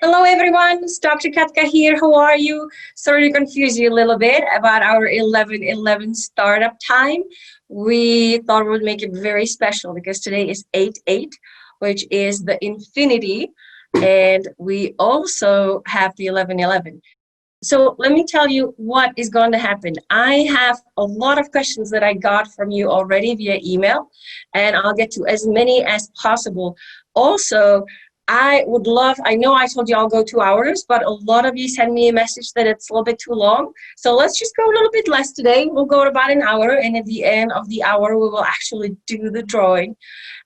Hello everyone, it's Dr. Katka here. How are you? Sorry to confuse you a little bit about our 11/11 startup time. We thought we would make it very special because today is 8/8, which is the infinity, and we also have the 11/11. So let me tell you what is going to happen. I have a lot of questions that I got from you already via email, and I'll get to as many as possible. Also, I would love, I know I told you I'll go 2 hours, but a lot of you send me a message that it's a little bit too long. So let's just go a little bit less today. We'll go about an hour, and at the end of the hour, we will actually do the drawing.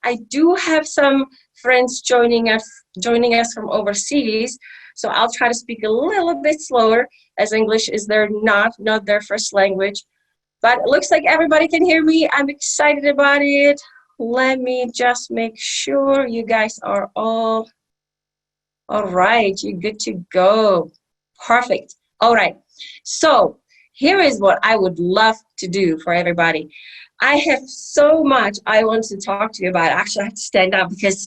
I do have some friends joining us from overseas, so I'll try to speak a little bit slower, as English is not their first language. But it looks like everybody can hear me. I'm excited about it. Let me just make sure you guys are all right. You're good to go. Perfect. All right. So here is what I would love to do for everybody. I have so much I want to talk to you about. Actually, I have to stand up because,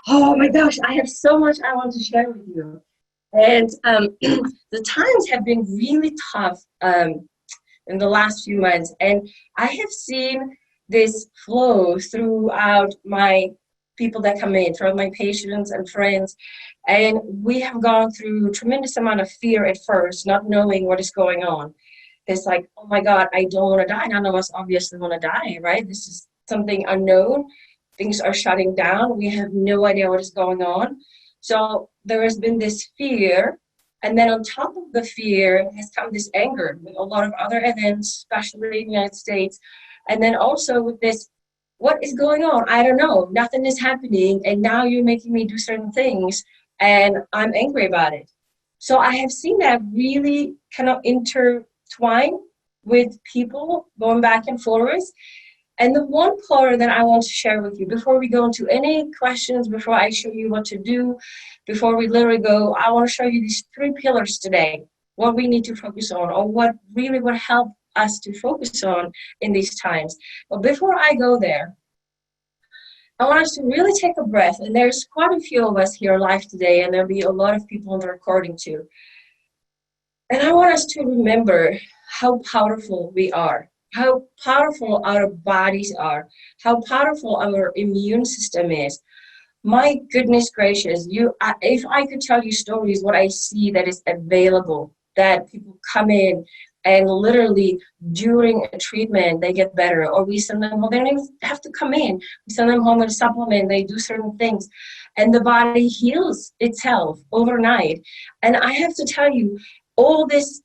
oh my gosh, I have so much I want to share with you. And the times have been really tough in the last few months. And I have seen this flow throughout my people that come in, throughout my patients and friends. And we have gone through a tremendous amount of fear at first, not knowing what is going on. It's like, oh my God, I don't want to die. None of us obviously want to die, right? This is something unknown. Things are shutting down. We have no idea what is going on. So there has been this fear, and then on top of the fear has come this anger with a lot of other events, especially in the United States. And then also with this, what is going on? I don't know. Nothing is happening, and now you're making me do certain things, and I'm angry about it. So I have seen that really kind of intertwine with people going back and forth. And the one part that I want to share with you before we go into any questions, before I show you what to do, before we literally go, I want to show you these 3 pillars today, what we need to focus on, or what really would help us to focus on in these times. But before I go there, I want us to really take a breath. And there's quite a few of us here live today, and there'll be a lot of people on the recording too. And I want us to remember how powerful we are, how powerful our bodies are, how powerful our immune system is. My goodness gracious, if I could tell you stories, what I see that is available, that people come in and literally during a treatment, they get better, or we send them home. They don't even have to come in. We send them home with a supplement, they do certain things, and the body heals itself overnight. And I have to tell you, all this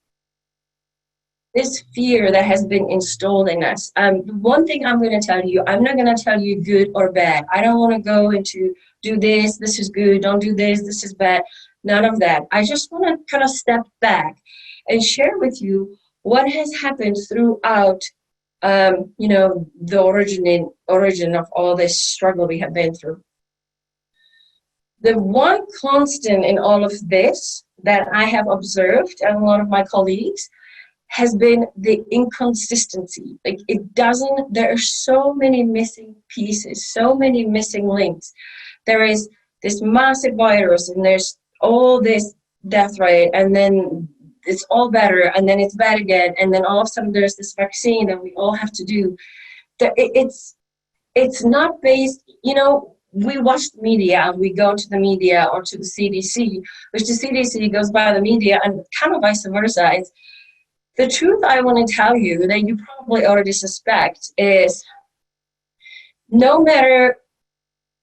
fear that has been installed in us. One thing I'm going to tell you, I'm not going to tell you good or bad. I don't want to go into do this is good, don't do this is bad. None of that. I just want to kind of step back and share with you what has happened throughout, the origin of all this struggle we have been through. The one constant in all of this that I have observed, and a lot of my colleagues, has been the inconsistency. Like there are so many missing pieces, so many missing links. There is this massive virus, and there's all this death rate, and then it's all better, and then it's bad again, and then all of a sudden there's this vaccine that we all have to do. It's not based, we watch the media, we go to the media or to the CDC, which the CDC goes by the media, and kind of vice versa. The truth I want to tell you that you probably already suspect is no matter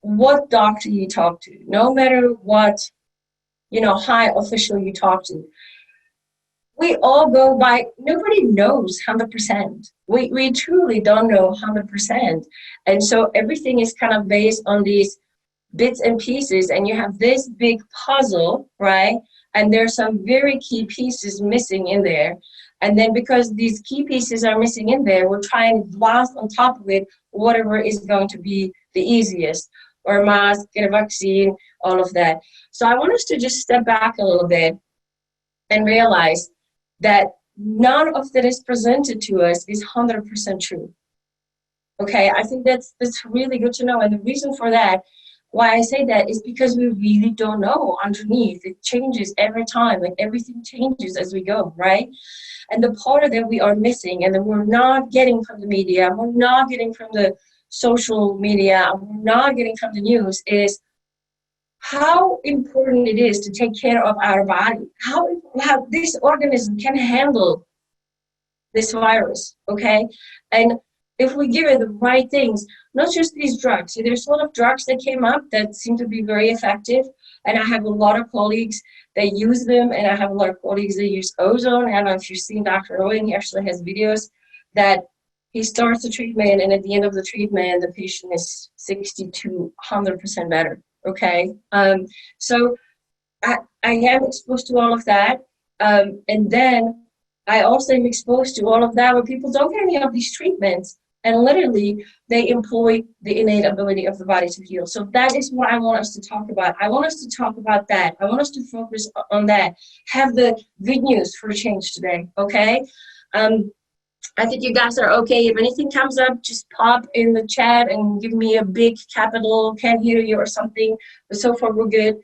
what doctor you talk to, no matter what, high official you talk to, we all go by, nobody knows 100%. We truly don't know 100%. And so everything is kind of based on these bits and pieces, and you have this big puzzle, right? And there's some very key pieces missing in there. And then because these key pieces are missing in there, we're trying to blast on top of it whatever is going to be the easiest, or a mask, get a vaccine, all of that. So I want us to just step back a little bit and realize that none of that is presented to us is 100% true. Okay, I think that's really good to know. And the reason for that, Why I say that is because we really don't know underneath. It changes every time, like everything changes as we go, right? And the part of that we are missing and that we're not getting from the media, we're not getting from the social media, we're not getting from the news is how important it is to take care of our body, how this organism can handle this virus, okay? And if we give it the right things, not just these drugs. See, there's a lot of drugs that came up that seem to be very effective, and I have a lot of colleagues that use them, and I have a lot of colleagues that use ozone. I don't know if you've seen Dr. Owen, he actually has videos that he starts the treatment, and at the end of the treatment, the patient is 60 to 100% better, okay? So I am exposed to all of that, and then I also am exposed to all of that where people don't get any of these treatments, and literally they employ the innate ability of the body to heal. So that is what I want us to talk about. I want us to talk about that. I want us to focus on that. Have the good news for a change today, okay? I think you guys are okay. If anything comes up, just pop in the chat and give me a big capital, can't hear you or something. But so far, we're good.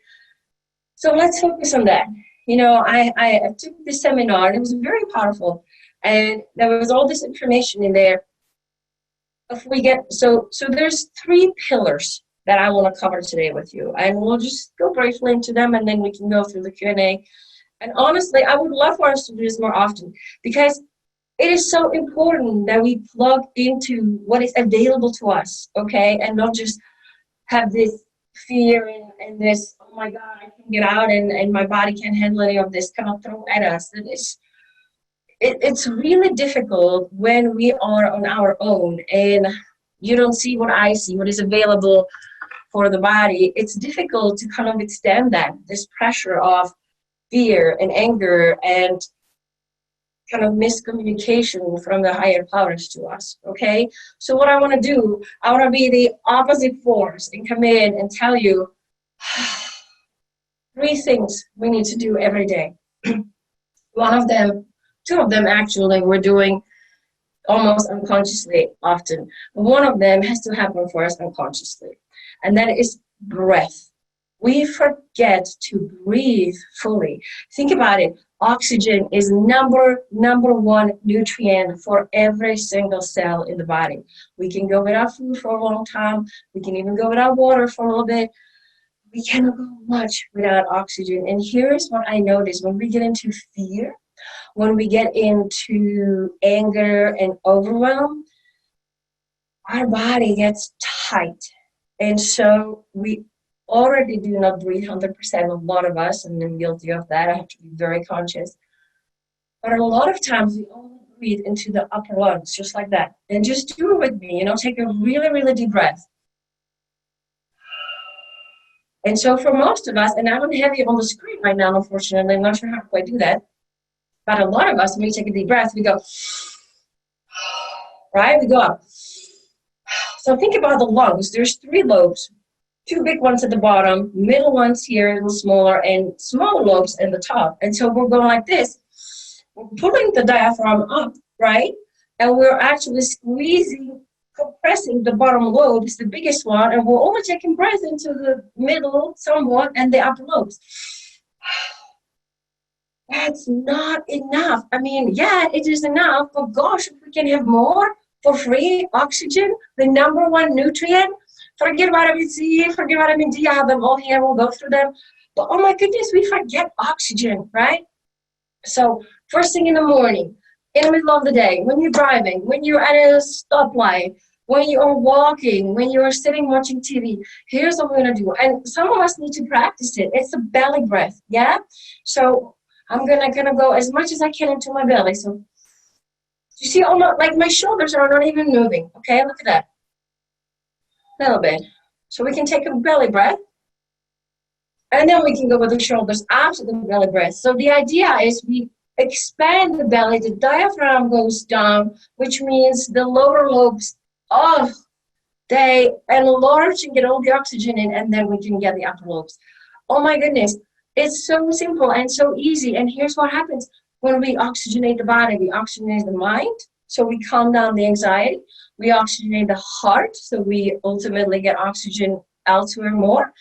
So let's focus on that. You know, I took this seminar, and it was very powerful. And there was all this information in there. If we get, so there's 3 pillars that I want to cover today with you. And we'll just go briefly into them, and then we can go through the Q&A. And honestly, I would love for us to do this more often, because it is so important that we plug into what is available to us, okay? And not just have this fear and this, oh my God, I can't get out and my body can't handle any of this kind of throw at us. It's really difficult when we are on our own and you don't see what I see, what is available for the body. It's difficult to kind of withstand that, this pressure of fear and anger and kind of miscommunication from the higher powers to us, okay? So what I want to do, I want to be the opposite force and come in and tell you 3 things we need to do every day. One of them, 2 of them actually, we're doing almost unconsciously often. One of them has to happen for us unconsciously, and that is breath. We forget to breathe fully. Think about it. Oxygen is number 1 nutrient for every single cell in the body. We can go without food for a long time. We can even go without water for a little bit. We cannot go much without oxygen. And here's what I notice. When we get into fear, when we get into anger and overwhelm, our body gets tight. And so we already do not breathe 100%, a lot of us, and I'm guilty of that. I have to be very conscious. But a lot of times we only breathe into the upper lungs, just like that. And just do it with me, you know, take a really, really deep breath. And so for most of us, and I don't have you on the screen right now, unfortunately, I'm not sure how to quite do that. But a lot of us, when we take a deep breath, we go, right? We go up. So think about the lungs. There's 3 lobes. 2 big ones at the bottom, middle ones here, a little smaller, and smaller lobes at the top. And so we're going like this. We're pulling the diaphragm up, right? And we're actually squeezing, compressing the bottom lobe, is the biggest one, and we're only taking breath into the middle somewhat and the upper lobes. That's not enough. I mean, yeah, it is enough, but gosh, if we can have more for free, oxygen, the number 1 nutrient. Forget vitamin C, forget vitamin D, I have them all here, we'll go through them. But oh my goodness, we forget oxygen, right? So first thing in the morning, in the middle of the day, when you're driving, when you're at a stoplight, when you are walking, when you are sitting watching TV, here's what we're gonna do. And some of us need to practice it. It's a belly breath, yeah? So I'm gonna go as much as I can into my belly. So you see, almost like my shoulders are not even moving, okay? Look at that. A little bit. So we can take a belly breath, and then we can go with the shoulders after the belly breath. So the idea is we expand the belly, the diaphragm goes down, which means the lower lobes, they enlarge and get all the oxygen in, and then we can get the upper lobes. Oh my goodness, it's so simple and so easy. And here's what happens when we oxygenate the body. We oxygenate the mind, so we calm down the anxiety. We oxygenate the heart, so we ultimately get oxygen elsewhere more.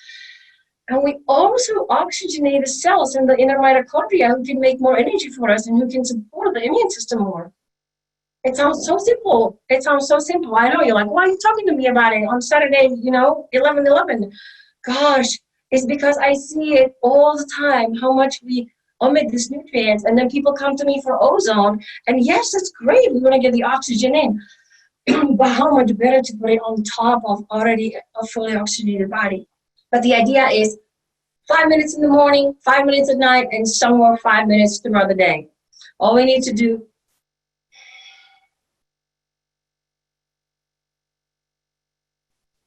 And we also oxygenate the cells in the inner mitochondria who can make more energy for us and who can support the immune system more. It sounds so simple. It sounds so simple. I know you're like, why are you talking to me about it on Saturday, 11/11? Gosh, it's because I see it all the time, how much we omit these nutrients. And then people come to me for ozone. And yes, that's great. We want to get the oxygen in. But how much better to put it on top of already a fully oxygenated body. But the idea is 5 minutes in the morning, 5 minutes at night, and somewhere 5 minutes throughout the day. All we need to do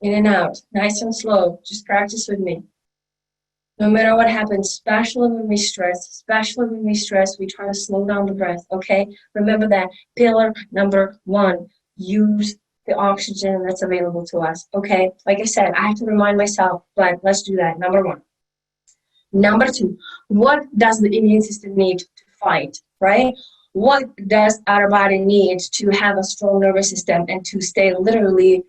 in and out, nice and slow. Just practice with me. No matter what happens, especially when we stress, we try to slow down the breath, okay? Remember that pillar number 1, use the oxygen that's available to us, okay? Like I said, I have to remind myself, but let's do that, number 1. Number 2, what does the immune system need to fight, right? What does our body need to have a strong nervous system and to stay literally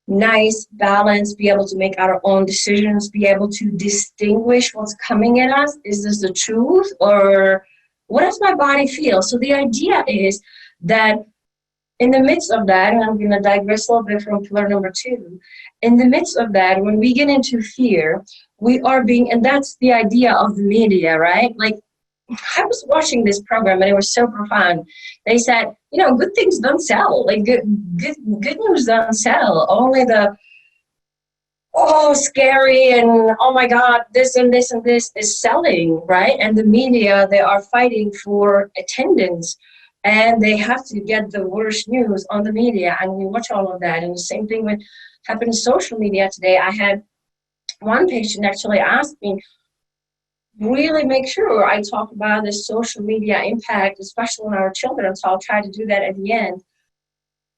nice, balanced, be able to make our own decisions, be able to distinguish what's coming at us? Is this the truth, or what does my body feel? So the idea is that in the midst of that, and I'm going to digress a little bit from pillar number 2, in the midst of that, when we get into fear, we are being, and that's the idea of the media, right? Like, I was watching this program and it was so profound. They said, good things don't sell. Like good news don't sell. Only the scary and oh my God, this and this and this is selling, right? And the media, they are fighting for attendance, and they have to get the worst news on the media, and we watch all of that. And the same thing with happened in social media today. I had one patient actually ask me, really make sure I talk about the social media impact, especially on our children. So I'll try to do that at the end.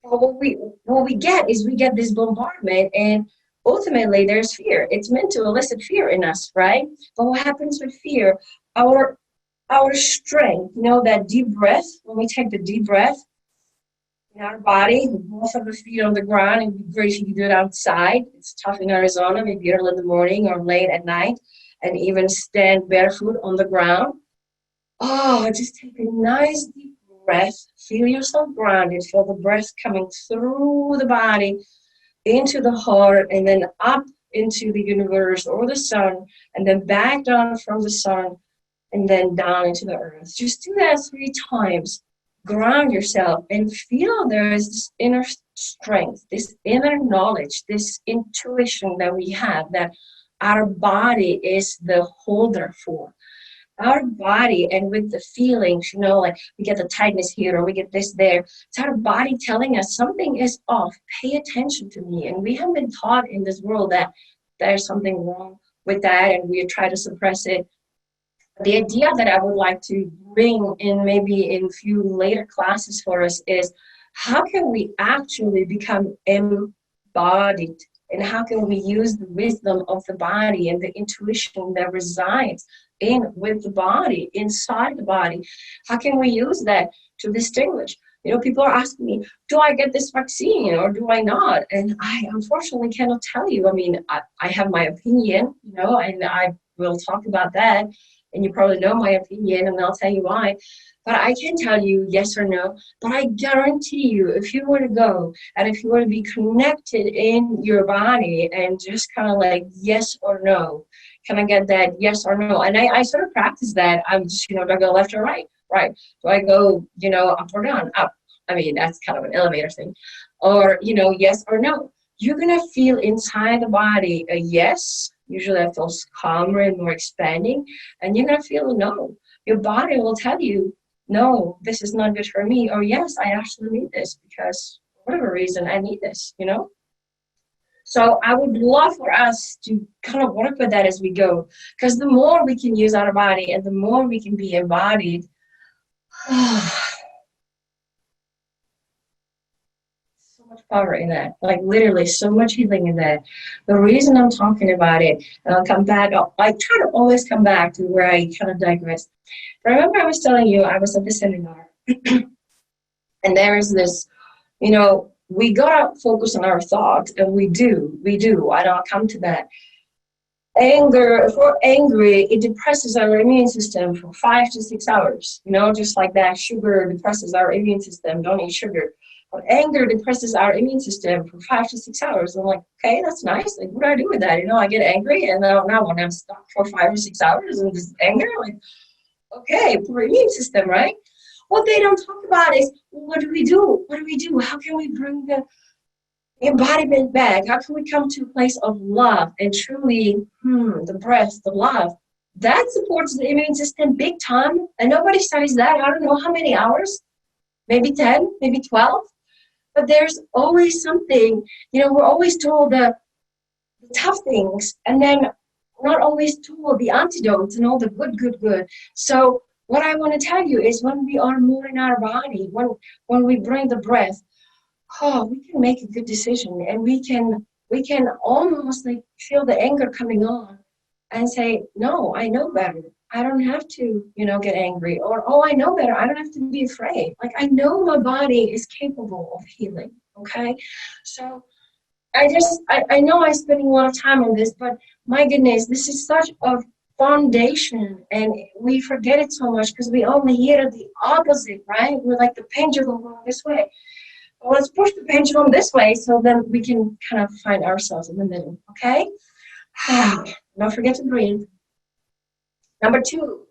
But what we get is we get this bombardment, and ultimately there's fear. It's meant to elicit fear in us, right? But what happens with fear? Our strength, that deep breath, when we take the deep breath in our body, both of the feet on the ground, it'd be great if you could do it outside. It's tough in Arizona, maybe early in the morning or late at night. And even stand barefoot on the ground. Just take a nice deep breath. Feel yourself grounded. Feel the breath coming through the body, into the heart, and then up into the universe or the sun, and then back down from the sun, and then down into the earth. Just do that 3 times. Ground yourself and feel there is this inner strength, this inner knowledge, this intuition that we have, that our body is the holder for. Our body, and with the feelings, like we get the tightness here or we get this there, it's our body telling us something is off. Pay attention to me. And we have been taught in this world that there's something wrong with that, and we try to suppress it. The idea that I would like to bring in maybe in a few later classes for us is, how can we actually become embodied? And how can we use the wisdom of the body and the intuition that resides with the body, inside the body? How can we use that to distinguish? People are asking me, do I get this vaccine or do I not? And I unfortunately cannot tell you. I mean, I have my opinion, and I will talk about that. And you probably know my opinion, and I'll tell you why. But I can tell you yes or no. But I guarantee you, if you were to go and if you were to be connected in your body and just kind of like yes or no, can I get that yes or no? And I sort of practice that. I'm just, do I go left or right? Right. Do I go, up or down? Up. I mean, that's kind of an elevator thing. Or, yes or no. You're going to feel inside the body a yes. Usually that feels calmer and more expanding. And you're going to feel a no. Your body will tell you, no, this is not good for me. Or yes, I actually need this because for whatever reason, I need this, So I would love for us to kind of work with that as we go. Because the more we can use our body and the more we can be embodied, so much power in that, like literally so much healing in that. The reason I'm talking about it, and I'll come back, I try to always come back to where I kind of digress. Remember I was telling you I was at the seminar, and there's this, we gotta focus on our thoughts, and we do, and I'll come to that. Anger, if we're angry, it depresses our immune system for 5 to 6 hours. You know, just like that, sugar depresses our immune system. Don't eat sugar. But anger depresses our immune system for 5 to 6 hours. I'm like, okay, that's nice. Like, what do I do with that? You know, I get angry, and now when I'm stuck for 5 or 6 hours in this anger, like, okay, poor immune system, right? What they don't talk about is, well, what do we do? What do we do? How can we bring the embodiment back? How can we come to a place of love and truly, the breath, the love? That supports the immune system big time. And nobody studies that. I don't know how many hours, maybe 10, maybe 12. But there's always something, you know, we're always told the tough things, and then not always told the antidotes and all the good. So what I want to tell you is, when we are more in our body, when we bring the breath, we can make a good decision, and we can almost like feel the anger coming on and say, no, I know better. I don't have to, you know, get angry, or, oh, I know better. I don't have to be afraid. Like, I know my body is capable of healing. Okay. So I know I'm spending a lot of time on this, but my goodness, this is such a foundation, and we forget it so much because we only hear the opposite, right? We're like the pendulum going this way. Well, let's push the pendulum this way, so then we can kind of find ourselves in the middle, okay? Don't forget to breathe. Number 2,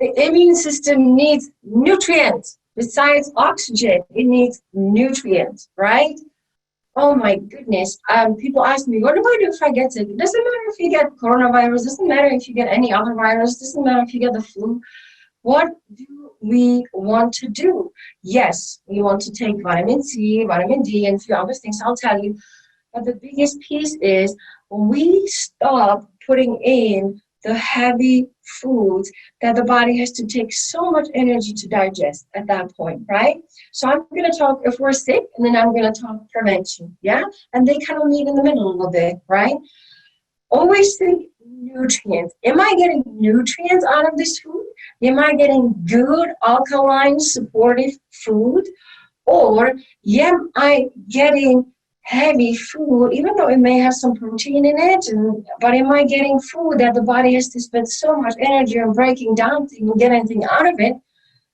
the immune system needs nutrients. Besides oxygen, it needs nutrients, right? Oh my goodness. People ask me, what do I do if I get sick? It doesn't matter if you get coronavirus, doesn't matter if you get any other virus, doesn't matter if you get the flu. What do we want to do? Yes, we want to take vitamin C, vitamin D, and a few other things I'll tell you. But the biggest piece is, when we stop putting in the heavy foods that the body has to take so much energy to digest at that point, right? So I'm going to talk if we're sick, and then I'm going to talk prevention, yeah? And they kind of meet in the middle a little bit, right? Always think nutrients. Am I getting nutrients out of this food? Am I getting good, alkaline, supportive food? Or am I getting heavy food, even though it may have some protein in it, but am I getting food that the body has to spend so much energy on breaking down to even get anything out of it?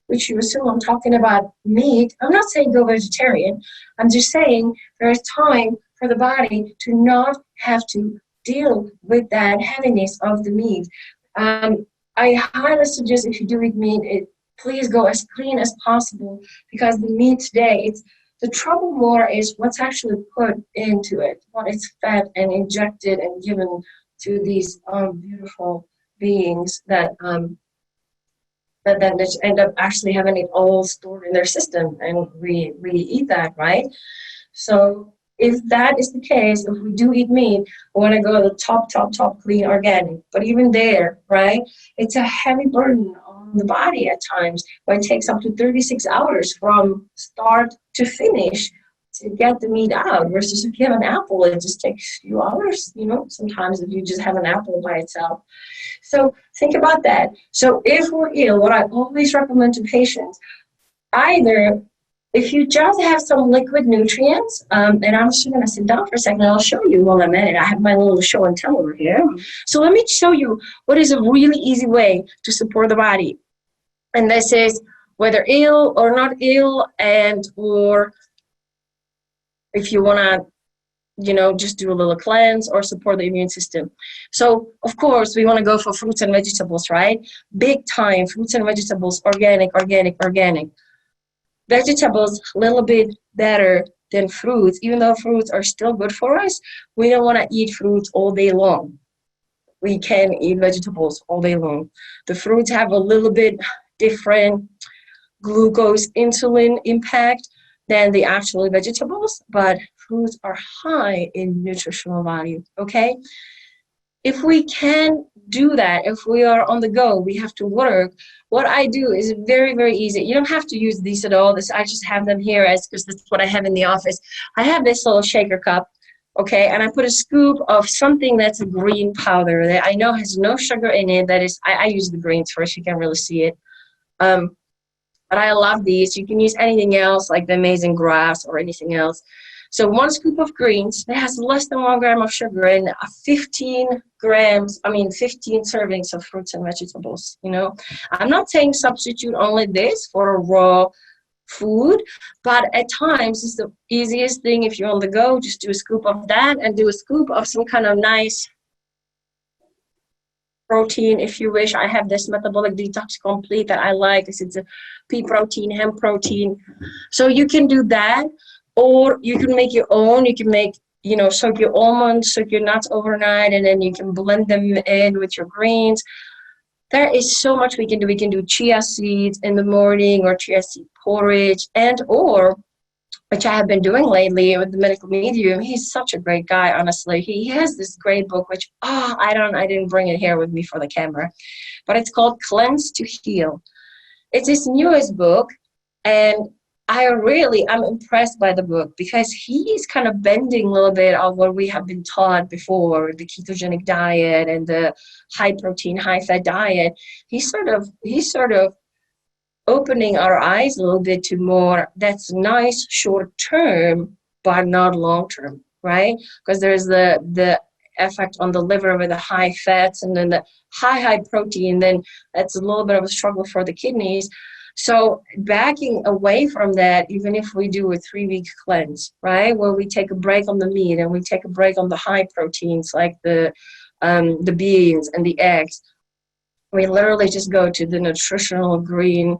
Which you assume I'm talking about meat. I'm not saying go vegetarian. I'm just saying there's time for the body to not have to deal with that heaviness of the meat. I highly suggest, if you do eat meat, please go as clean as possible, because the meat today, the trouble more is what's actually put into it, what is fed and injected and given to these beautiful beings that end up actually having it all stored in their system, and we eat that, right? So if that is the case, if we do eat meat, we want to go to the top clean organic. But even there, right, it's a heavy burden on the body at times, when it takes up to 36 hours from start to finish to get the meat out, versus if you have an apple, it just takes a few hours, you know, sometimes if you just have an apple by itself. So think about that. So if we're ill, what I always recommend to patients, either if you just have some liquid nutrients, and I'm just going to sit down for a second and I'll show you while I'm at it. I have my little show and tell over here. So let me show you what is a really easy way to support the body. And this is whether ill or not ill, or if you want to, you know, just do a little cleanse or support the immune system. So, of course, we want to go for fruits and vegetables, right? Big time, fruits and vegetables, organic. Vegetables, a little bit better than fruits, even though fruits are still good for us. We don't want to eat fruits all day long. We can eat vegetables all day long. The fruits have a little bit different glucose, insulin impact than the actual vegetables, but fruits are high in nutritional value, okay? If we can do that, if we are on the go, we have to work. What I do is very, very easy. You don't have to use these at all. I just have them here because that's what I have in the office. I have this little shaker cup, okay, and I put a scoop of something that's a green powder that I know has no sugar in it. That is, I use the greens first. You can really see it. But I love these. You can use anything else like the amazing grass or anything else. So 1 scoop of greens that has less than 1 gram of sugar and 15 servings of fruits and vegetables. You know, I'm not saying substitute only this for a raw food, but at times it's the easiest thing. If you're on the go, just do a scoop of that and do a scoop of some kind of nice protein if you wish. I have this metabolic detox complete that I like because it's a pea protein, hemp protein. So you can do that, or you can make your own. You can make, you know, soak your almonds, soak your nuts overnight, and then you can blend them in with your greens. There is so much we can do. We can do chia seeds in the morning or chia seed porridge, and or, which I have been doing lately with the medical medium. He's such a great guy, honestly. He has this great book, which, I didn't bring it here with me for the camera, but it's called Cleanse to Heal. It's his newest book, and I'm impressed by the book because he's kind of bending a little bit of what we have been taught before, the ketogenic diet and the high protein, high fat diet. He's sort of opening our eyes a little bit to more that's nice short term, but not long term, right? Because there's the effect on the liver with the high fats and then the high protein, then that's a little bit of a struggle for the kidneys. So backing away from that, even if we do a 3-week cleanse, right, where we take a break on the meat and we take a break on the high proteins like the beans and the eggs, we literally just go to the nutritional green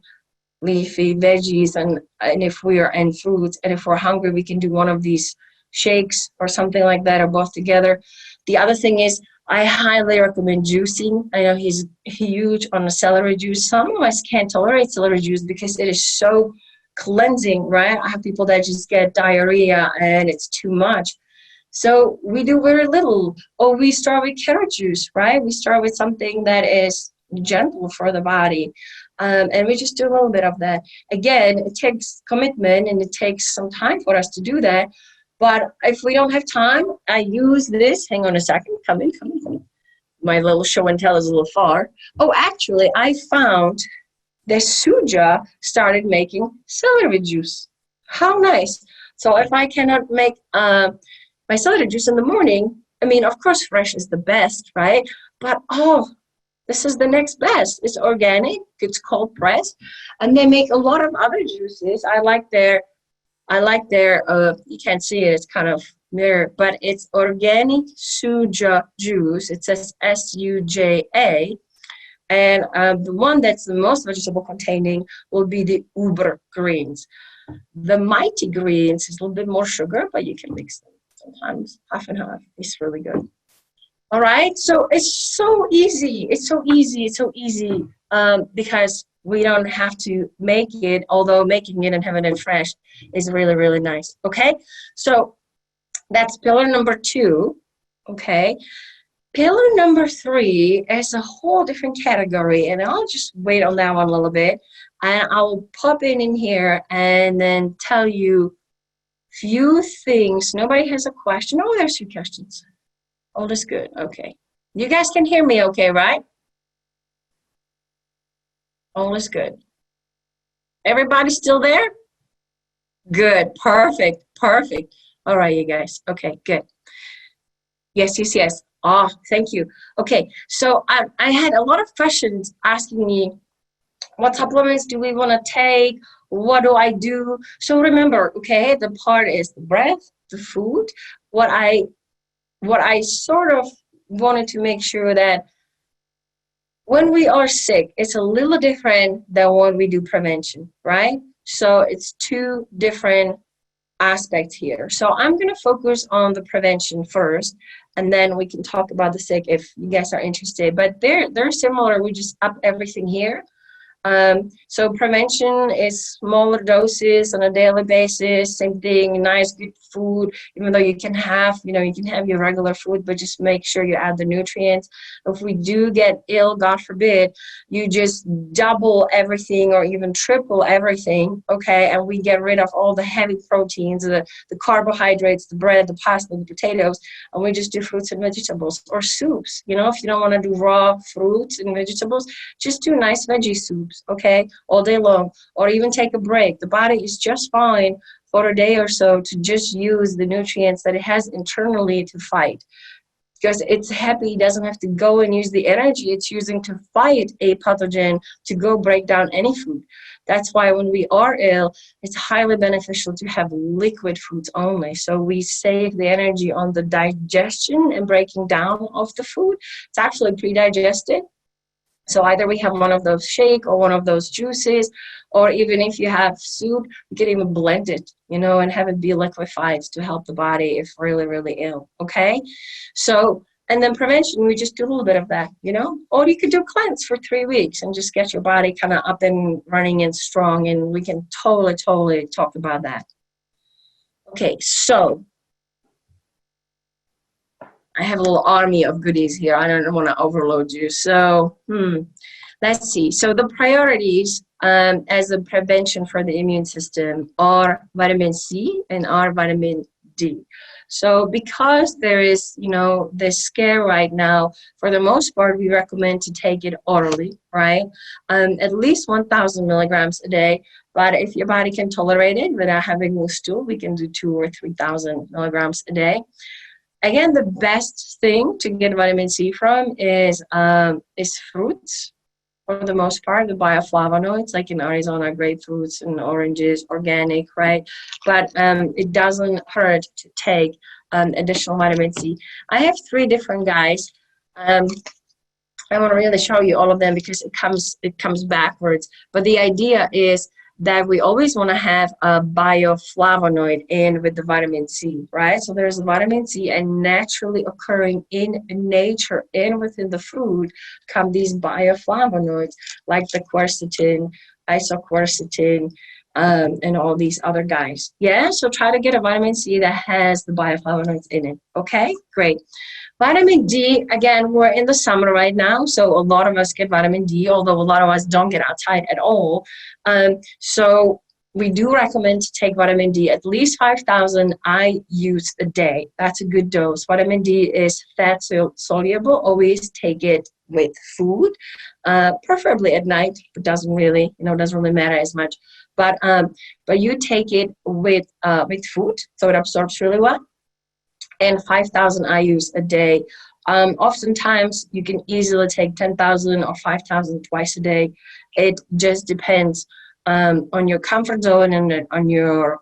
leafy veggies and if we are in fruits, and if we're hungry we can do one of these shakes or something like that, or both together. The other thing is, I highly recommend juicing. I know he's huge on the celery juice. Some of us can't tolerate celery juice because it is so cleansing, right? I have people that just get diarrhea and it's too much. So we do very little. Or we start with carrot juice, right? We start with something that is gentle for the body. And we just do a little bit of that. Again, it takes commitment and it takes some time for us to do that. But if we don't have time, I use this. Hang on a second. Come in. My little show and tell is a little far. Oh, actually, I found that Suja started making celery juice. How nice. So if I cannot make my celery juice in the morning, I mean, of course, fresh is the best, right? But, this is the next best. It's organic. It's cold pressed. And they make a lot of other juices. I like their, you can't see it, it's kind of mirror, but it's organic Suja juice. It says SUJA. And the one that's the most vegetable containing will be the Uber greens. The mighty greens is a little bit more sugar, but you can mix them sometimes, half and half. It's really good. All right, so it's so easy. Because we don't have to make it, although making it and having it fresh is really, really nice. Okay, so that's pillar number 2. Okay, pillar number 3 is a whole different category, and I'll just wait on that one a little bit, and I'll pop in here and then tell you few things. Nobody has a question? Oh, there's 2 questions. All is good. Okay, you guys can hear me okay, right? All is good. Everybody still there? Good. Perfect. All right, you guys. Okay, good. Yes. Oh, thank you. Okay, so I had a lot of questions asking me, what supplements do we want to take? What do I do? So remember, okay, the part is the breath, the food. What I sort of wanted to make sure that when we are sick, it's a little different than when we do prevention, right? So it's 2 different aspects here. So I'm going to focus on the prevention first, and then we can talk about the sick if you guys are interested. But they're similar. We just up everything here. So prevention is smaller doses on a daily basis, same thing, nice, good food, even though you can have your regular food, but just make sure you add the nutrients. If we do get ill, God forbid, you just double everything or even triple everything, okay, and we get rid of all the heavy proteins, the carbohydrates, the bread, the pasta, the potatoes, and we just do fruits and vegetables or soups. If you don't want to do raw fruits and vegetables, just do nice veggie soups. juice, okay, all day long, or even take a break. The body is just fine for a day or so to just use the nutrients that it has internally to fight. Because it's happy, it doesn't have to go and use the energy it's using to fight a pathogen to go break down any food. That's why when we are ill, it's highly beneficial to have liquid foods only. So we save the energy on the digestion and breaking down of the food. It's actually pre-digested. So either we have one of those shake or one of those juices, or even if you have soup, you can even blend it, and have it be liquefied to help the body if really, really ill, okay? So, and then prevention, we just do a little bit of that, Or you could do cleanse for 3 weeks and just get your body kind of up and running and strong, and we can totally talk about that. Okay, so I have a little army of goodies here. I don't want to overload you. So, let's see. So the priorities as a prevention for the immune system are vitamin C and are vitamin D. So because there is, this scare right now, for the most part, we recommend to take it orally, right? At least 1,000 milligrams a day. But if your body can tolerate it without having loose stool, we can do 2,000 or 3,000 milligrams a day. Again, the best thing to get vitamin C from is fruits, for the most part, the bioflavonoids, like in Arizona, grapefruits and oranges, organic, right? But it doesn't hurt to take additional vitamin C. I have 3 different guys. I want to really show you all of them because it comes backwards. But the idea is that we always want to have a bioflavonoid in with the vitamin C, right? So there's vitamin C, and naturally occurring in nature and within the food come these bioflavonoids like the quercetin, isoquercetin, and all these other guys. Yeah, so try to get a vitamin C that has the bioflavonoids in it. Okay, great. Vitamin D, again, we're in the summer right now, so a lot of us get vitamin D, although a lot of us don't get outside at all. So we do recommend to take vitamin D at least 5,000 IUs a day. That's a good dose. Vitamin D is fat soluble. Always take it with food, preferably at night. It doesn't really matter as much. But you take it with food, so it absorbs really well. And 5,000 IUs a day. Oftentimes, you can easily take 10,000 or 5,000 twice a day. It just depends on your comfort zone and on your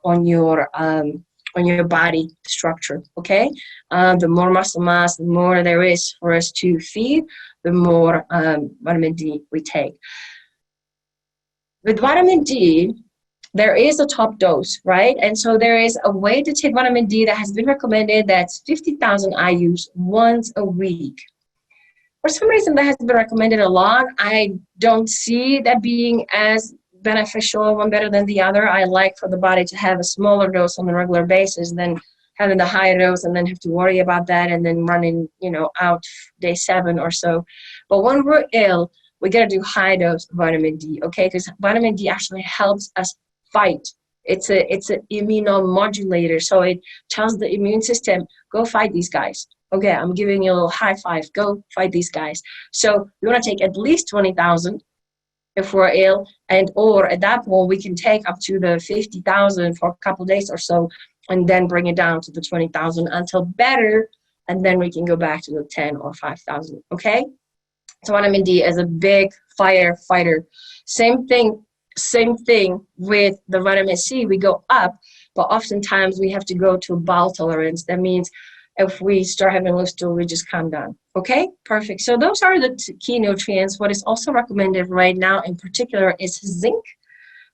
body structure. Okay, the more muscle mass, the more there is for us to feed, the more vitamin D we take. With vitamin D, there is a top dose, right? And so there is a way to take vitamin D that has been recommended that's 50,000 IUs once a week. For some reason, that has been recommended a lot. I don't see that being as beneficial, one better than the other. I like for the body to have a smaller dose on a regular basis than having the higher dose and then have to worry about that and then running, out day 7 or so. But when we're ill, we got to do high dose vitamin D, okay? Because vitamin D actually helps us fight. It's an immunomodulator, so it tells the immune system, go fight these guys. Okay, I'm giving you a little high five. Go fight these guys. So we want to take at least 20,000 if we're ill, or at that point we can take up to the 50,000 for a couple of days or so, and then bring it down to the 20,000 until better, and then we can go back to the 10 or 5,000. Okay. So vitamin D is a big firefighter. Same thing with the vitamin C. We go up, but oftentimes we have to go to bowel tolerance. That means if we start having loose stool, we just calm down. Okay, perfect. So those are the key nutrients. What is also recommended right now in particular is zinc.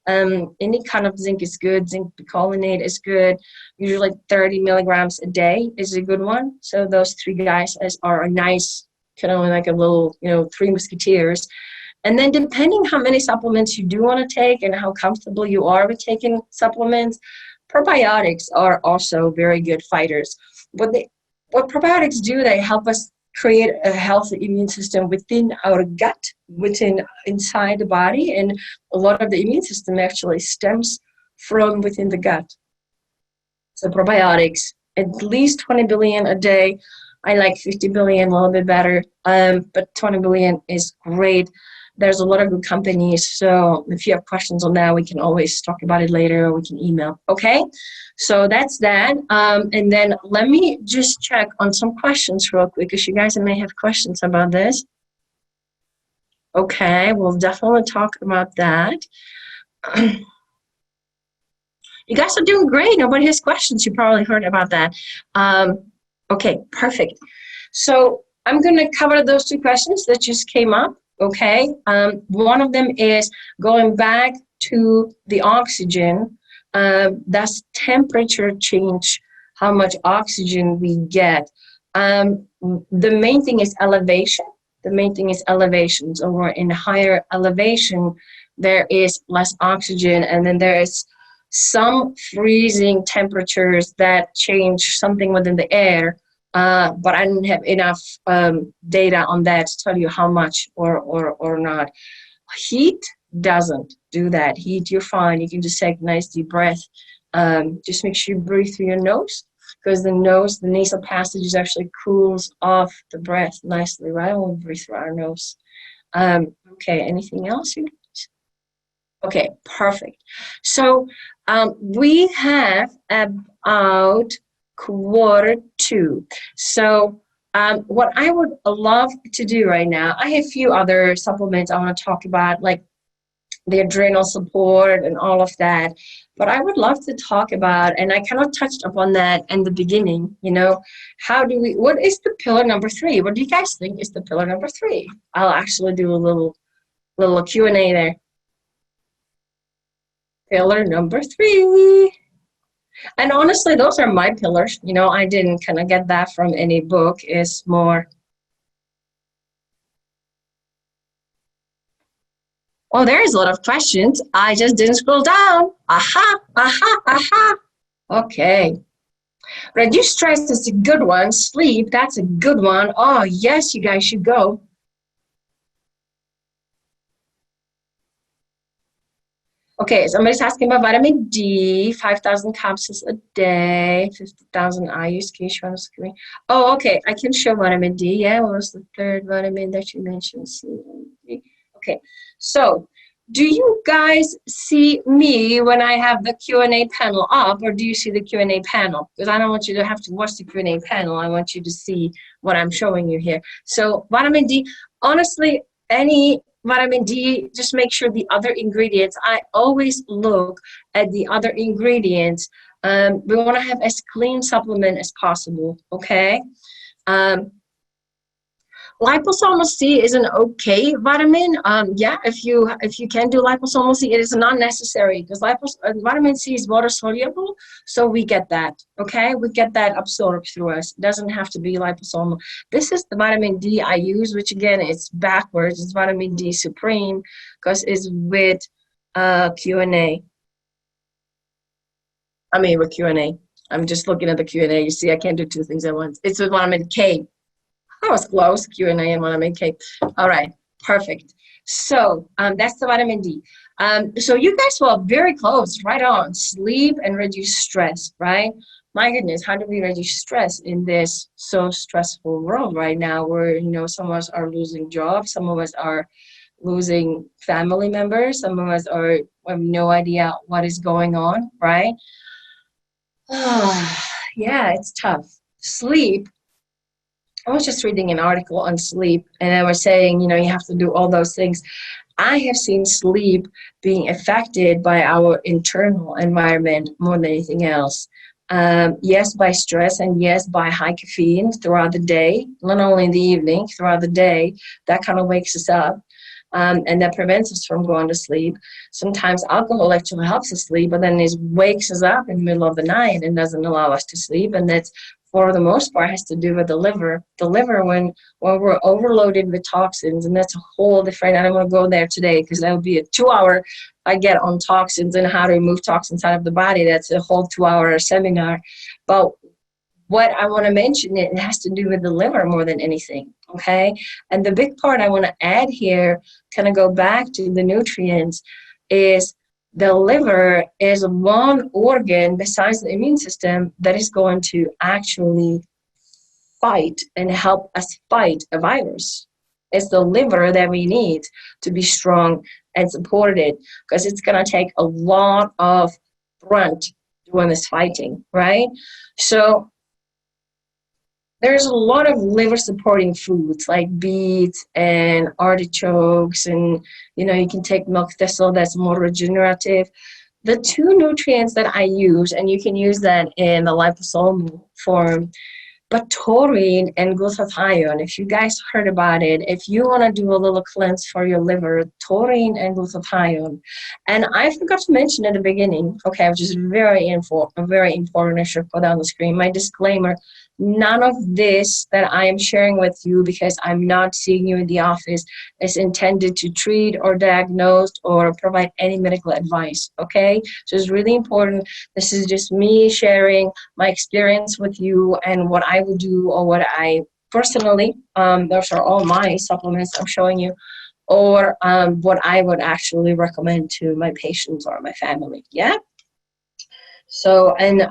Any kind of zinc is good. Zinc picolinate is good. Usually 30 milligrams a day is a good one. So those 3 guys are a nice, kind of like a little, 3 musketeers. And then depending how many supplements you do want to take and how comfortable you are with taking supplements, probiotics are also very good fighters. What probiotics do, they help us create a healthy immune system within our gut, inside the body, and a lot of the immune system actually stems from within the gut. So probiotics, at least 20 billion a day. I like 50 billion, a little bit better, but 20 billion is great. There's a lot of good companies. So if you have questions on that, we can always talk about it later, or we can email. Okay, so that's that. And then let me just check on some questions real quick, because you guys may have questions about this. Okay, we'll definitely talk about that. You guys are doing great. Nobody has questions. You probably heard about that. Okay, perfect. So I'm going to cover those two questions that just came up. Okay, one of them is going back to the oxygen. Does temperature change how much oxygen we get? The main thing is elevation. The main thing is elevation. So we're in higher elevation, there is less oxygen, and then there is some freezing temperatures that change something within the air. But I don't have enough data on that to tell you how much or not. Heat doesn't do that. Heat, you're fine. You can just take a nice deep breath. Just make sure you breathe through your nose, because the nasal passage actually cools off the breath nicely, right? When we breathe through our nose. Okay, anything else? Okay, perfect. So we have about 1:45. So what I would love to do right now, I have a few other supplements I want to talk about, like the adrenal support and all of that. But I would love to talk about, and I kind of touched upon that in the beginning, what is the pillar number 3? What do you guys think is the pillar number 3? I'll actually do a little Q&A there. Pillar number 3. And honestly, those are my pillars. I didn't kind of get that from any book. It's more, oh, there is a lot of questions. I just didn't scroll down. Aha. Okay. Reduce stress is a good one. Sleep, that's a good one. Oh, yes, you guys should go. Okay, somebody's asking about vitamin D, 5,000 capsules a day, 50,000 IUs. Can you show on the screen? Oh, okay, I can show vitamin D. Yeah, what was the third vitamin that you mentioned? Okay, so do you guys see me when I have the Q&A panel up, or do you see the Q&A panel? Because I don't want you to have to watch the Q&A panel. I want you to see what I'm showing you here. So vitamin D, honestly, any vitamin D, just make sure the other ingredients, I always look at the other ingredients. We want to have as clean supplement as possible, okay? Liposomal C is an okay vitamin. Yeah, if you can do liposomal C, it is not necessary, because vitamin C is water soluble, so we get that, okay? We get that absorbed through us. It doesn't have to be liposomal. This is the vitamin D I use, which again, it's backwards. It's vitamin D Supreme, because it's with Q&A. I mean, with Q&A. I'm just looking at the Q&A. You see, I can't do two things at once. It's with vitamin K. I was close, Q&A and vitamin K. All right, perfect. So that's the vitamin D. So you guys were very close, right on. Sleep and reduce stress, right? My goodness, how do we reduce stress in this so stressful world right now, where, some of us are losing jobs, some of us are losing family members, some of us have no idea what is going on, right? Yeah, it's tough. Sleep. I was just reading an article on sleep, and they were saying, you have to do all those things. I have seen sleep being affected by our internal environment more than anything else. Yes, by stress, and yes, by high caffeine throughout the day, not only in the evening, throughout the day. That kind of wakes us up, and that prevents us from going to sleep. Sometimes alcohol actually helps us sleep, but then it wakes us up in the middle of the night and doesn't allow us to sleep, and that's, for the most part, has to do with the liver. The liver, when we're overloaded with toxins, and that's a whole different, I don't want to go there today, because that would be a 2-hour I get on toxins and how to remove toxins out of the body. That's a whole 2-hour seminar. But what I want to mention, it has to do with the liver more than anything, okay? And the big part I want to add here, kind of go back to the nutrients, is the liver is one organ besides the immune system that is going to actually fight and help us fight a virus, It's the liver that we need to be strong and supported, because it's going to take a lot of brunt doing this fighting, right? So there's a lot of liver supporting foods like beets and artichokes, and you can take milk thistle, that's more regenerative. The two nutrients that I use, and you can use that in the liposomal form, but taurine and glutathione, if you guys heard about it, if you want to do a little cleanse for your liver, taurine and glutathione. And I forgot to mention at the beginning, okay, which is very important, I should put on the screen, my disclaimer, none of this that I am sharing with you, because I'm not seeing you in the office, is intended to treat or diagnose or provide any medical advice, okay? So it's really important. This is just me sharing my experience with you and what I would do, or what I personally, those are all my supplements I'm showing you, or what I would actually recommend to my patients or my family, yeah? So, and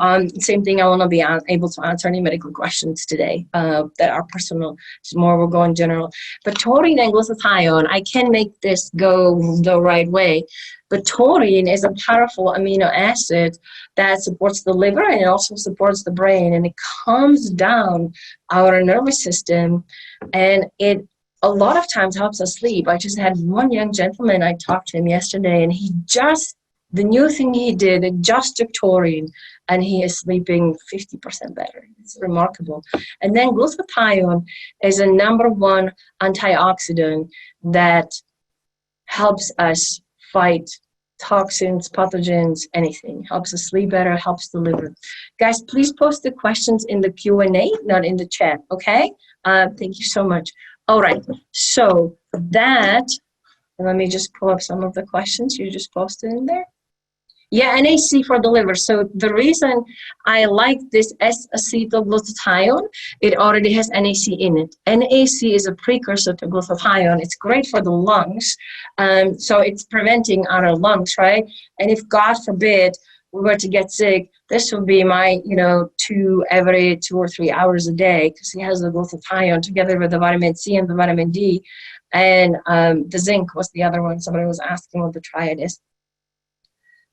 same thing, I want to be able to answer any medical questions today that are personal. It's more, we'll go in general. But taurine and glutathione, I can make this go the right way. But taurine is a powerful amino acid that supports the liver, and it also supports the brain, and it calms down our nervous system, and it a lot of times helps us sleep. I just had one young gentleman, I talked to him yesterday, and the new thing he did, it just took taurine, and he is sleeping 50% better. It's remarkable. And then glutathione is a #1 antioxidant that helps us fight toxins, pathogens, anything. Helps us sleep better, helps the liver. Guys, please post the questions in the Q&A, not in the chat, okay? Thank you so much. All right, so let me just pull up some of the questions you just posted in there. Yeah, NAC for the liver. So the reason I like this S-acetylglutathione, it already has NAC in it. NAC is a precursor to glutathione. It's great for the lungs. So it's preventing our lungs, right? And if, God forbid, we were to get sick, this would be my, every 2 or 3 hours a day, because it has the glutathione together with the vitamin C and the vitamin D. And the zinc was the other one. Somebody was asking what the triad is.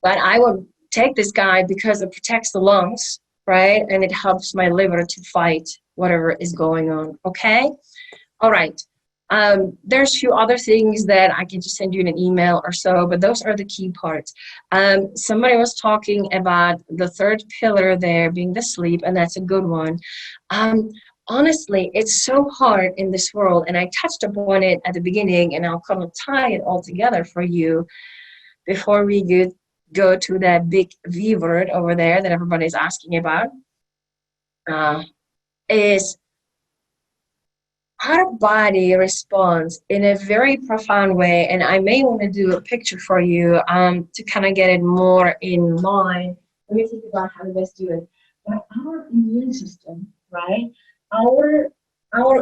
But I would take this guy because it protects the lungs, right? And it helps my liver to fight whatever is going on, okay? All right. There's a few other things that I can just send you in an email or so, but those are the key parts. Somebody was talking about the third pillar there being the sleep, and that's a good one. Honestly, it's so hard in this world, and I touched upon it at the beginning, and I'll kind of tie it all together for you before we go to that big V word over there that everybody's asking about, is our body responds in a very profound way. And I may want to do a picture for you to kind of get it more in line. Let me think about how to best do it. But our immune system, right? Our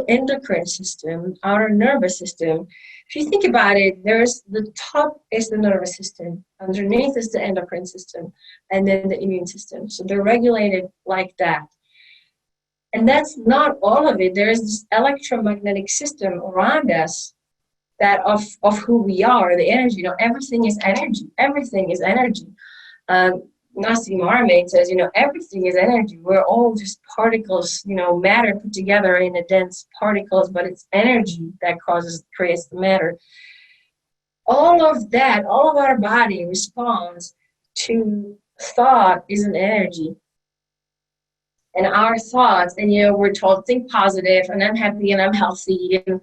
endocrine system, our nervous system, if you think about it, there's the top is the nervous system, underneath is the endocrine system, and then the immune system. So they're regulated like that. And that's not all of it. There is this electromagnetic system around us that of who we are, the energy. Everything is energy. Everything is energy. Nassim Haramein says, everything is energy. We're all just particles, matter put together in a dense particles, but it's energy that creates the matter. All of that, all of our body responds to thought is an energy. And our thoughts, and we're told, think positive, and I'm happy, and I'm healthy, and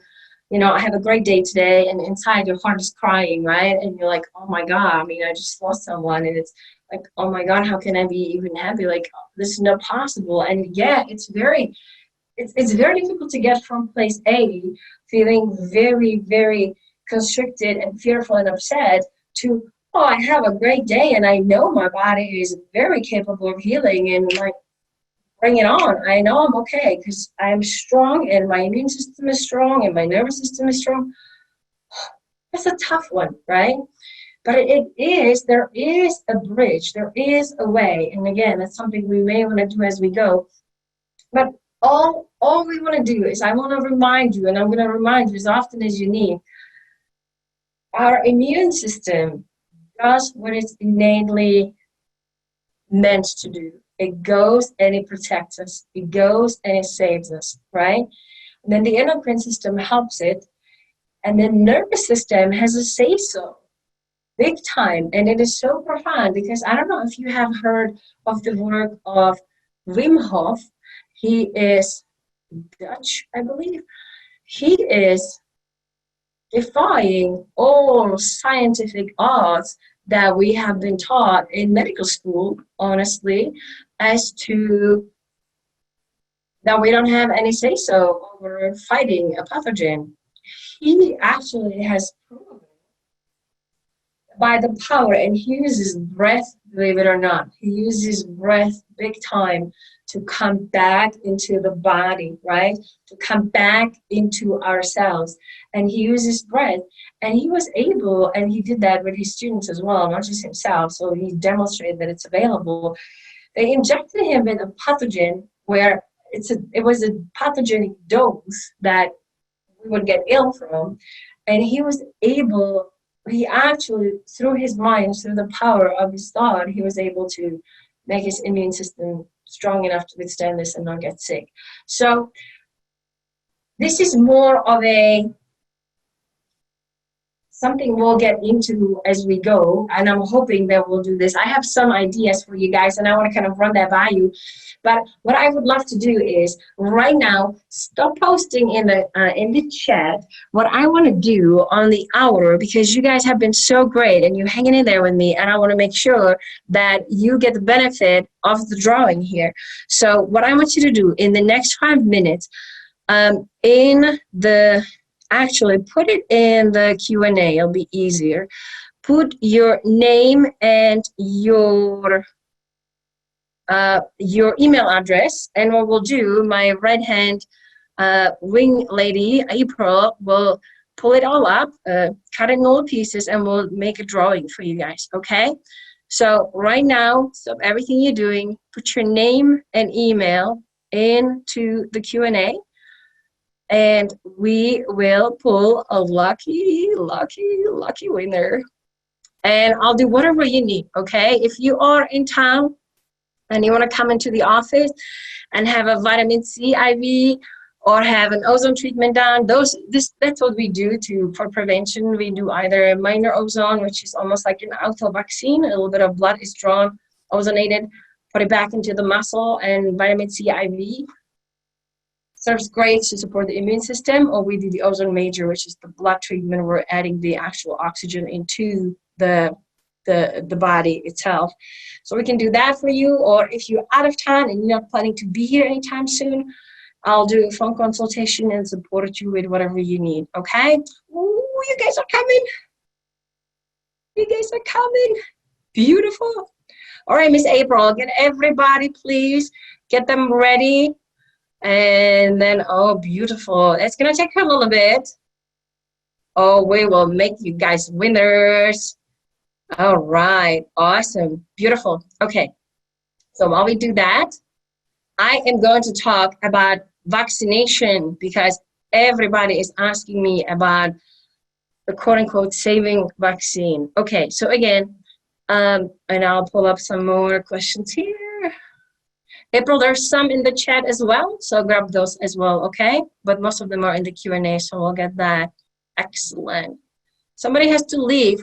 I have a great day today, and inside your heart is crying, right? And you're like, oh my God, I just lost someone, and it's like, oh my God, how can I be even happy? Like, this is not possible. And yeah, it's very difficult to get from place A, feeling very, very constricted and fearful and upset, to, oh, I have a great day, and I know my body is very capable of healing, and like, bring it on. I know I'm okay because I'm strong, and my immune system is strong, and my nervous system is strong. That's a tough one, right? But there is a bridge, there is a way. And again, that's something we may want to do as we go. But all we want to do is, I want to remind you, and I'm going to remind you as often as you need, our immune system does what it's innately meant to do. It goes and it protects us. It goes and it saves us, right? And then the endocrine system helps it, and the nervous system has a say-so, big time. And it is so profound, because I don't know if you have heard of the work of Wim Hof. He is Dutch, I believe. He is defying all scientific odds that we have been taught in medical school, honestly, as to that we don't have any say-so over fighting a pathogen. He actually has proven by the power, and he uses breath, believe it or not. He uses breath big time to come back into the body, right? To come back into ourselves. And he uses breath. And he was able, and he did that with his students as well, not just himself. So he demonstrated that it's available. They injected him with a pathogen where it was a pathogenic dose that we would get ill from. And he was able, he actually, through his mind, through the power of his thought, he was able to make his immune system strong enough to withstand this and not get sick. So this is more of a something we'll get into as we go, and I'm hoping that we'll do this. I have some ideas for you guys, and I want to kind of run that by you. But what I would love to do is right now, stop posting in the chat what I want to do on the hour, because you guys have been so great and you're hanging in there with me, and I want to make sure that you get the benefit of the drawing here. So what I want you to do in the next 5 minutes, actually put it in the Q&A, it'll be easier. Put your name and your email address, and what we'll do, my right hand wing lady, April, will pull it all up, cut it in little pieces, and we'll make a drawing for you guys, okay? So right now, stop everything you're doing, put your name and email into the Q&A, and we will pull a lucky winner. And I'll do whatever you need, okay? If you are in town and you want to come into the office and have a vitamin C IV or have an ozone treatment done, that's what we do for prevention. We do either a minor ozone, which is almost like an auto vaccine. A little bit of blood is drawn, ozonated, put it back into the muscle, and vitamin C IV. Serves great to support the immune system, or we do the ozone major, which is the blood treatment. We're adding the actual oxygen into the body itself. So we can do that for you, or if you're out of town and you're not planning to be here anytime soon, I'll do a phone consultation and support you with whatever you need, okay? Ooh, you guys are coming. You guys are coming. Beautiful. All right, Miss April, get everybody, please. Get them ready. And then, oh, beautiful. It's going to take a little bit. Oh, we will make you guys winners. All right. Awesome. Beautiful. Okay. So while we do that, I am going to talk about vaccination, because everybody is asking me about the quote-unquote saving vaccine. Okay. So again, and I'll pull up some more questions here. April, there's some in the chat as well, so grab those as well, okay? But most of them are in the Q&A, so we'll get that. Excellent. Somebody has to leave.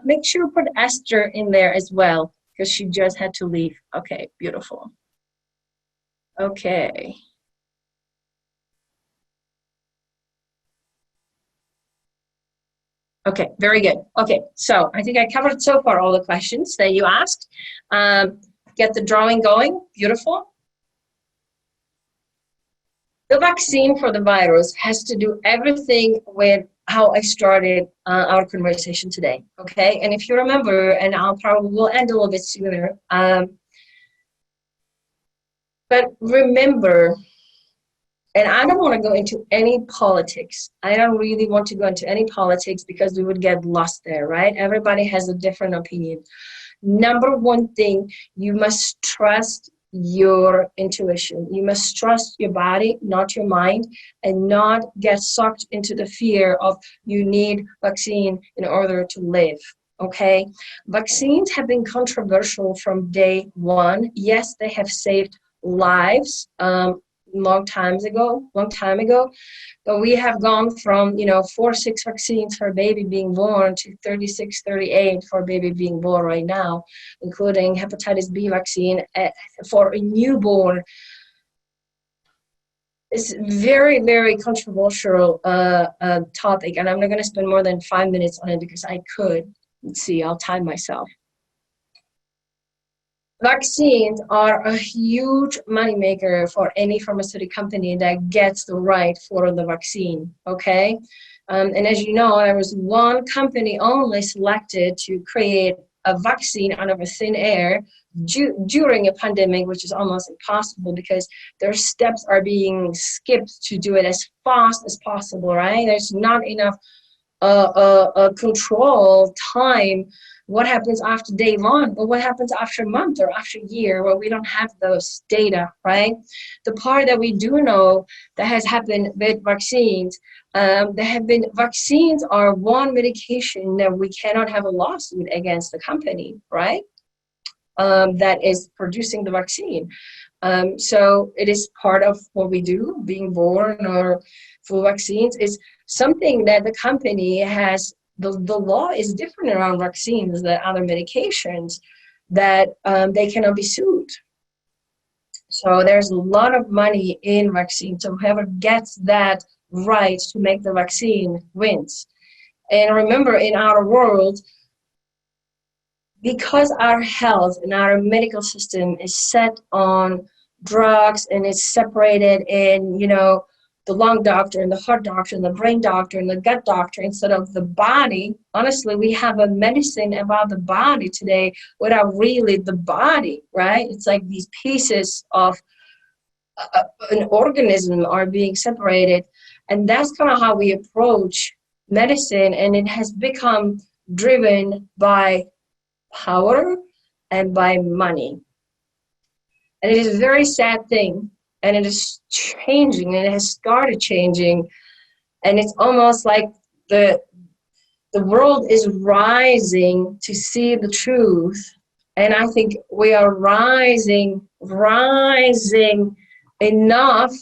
Make sure you put Esther in there as well, because she just had to leave. Okay, beautiful. Okay. Okay, very good. Okay, so I think I covered so far all the questions that you asked. Get the drawing going. Beautiful. The vaccine for the virus has to do everything with how I started our conversation today, okay? And if you remember, and I'll probably will end a little bit sooner, but remember, and I don't want to go into any politics. I don't really want to go into any politics, because we would get lost there, right? Everybody has a different opinion. Number one thing, you must trust your intuition. You must trust your body, not your mind, and not get sucked into the fear of you need vaccine in order to live. Okay, vaccines have been controversial from day one. Yes, they have saved lives long time ago, but we have gone from 4 6 vaccines for a baby being born to 36 38 for a baby being born right now, including hepatitis B vaccine for a newborn. It's very, very controversial topic, and I'm not going to spend more than 5 minutes on it because I could. Let's see, I'll time myself. Vaccines are a huge moneymaker for any pharmaceutical company that gets the right for the vaccine, okay? And as you know, there was one company only selected to create a vaccine out of a thin air during a pandemic, which is almost impossible because their steps are being skipped to do it as fast as possible, right? There's not enough control time. What happens after day one, or what happens after a month or after a year? Well, we don't have those data, right? The part that we do know that has happened with vaccines, vaccines are one medication that we cannot have a lawsuit against the company, right? That is producing the vaccine. So it is part of what we do, being born or flu vaccines is something that the company has. The law is different around vaccines than other medications that they cannot be sued. So there's a lot of money in vaccines. So whoever gets that right to make the vaccine wins. And remember, in our world, because our health and our medical system is set on drugs and it's separated in, the lung doctor and the heart doctor and the brain doctor and the gut doctor instead of the body. Honestly, we have a medicine about the body today without really the body, right? It's like these pieces of an organism are being separated. And that's kind of how we approach medicine. And it has become driven by power and by money. And it is a very sad thing. And it is changing, and it has started changing, and it's almost like the world is rising to see the truth. And I think we are rising enough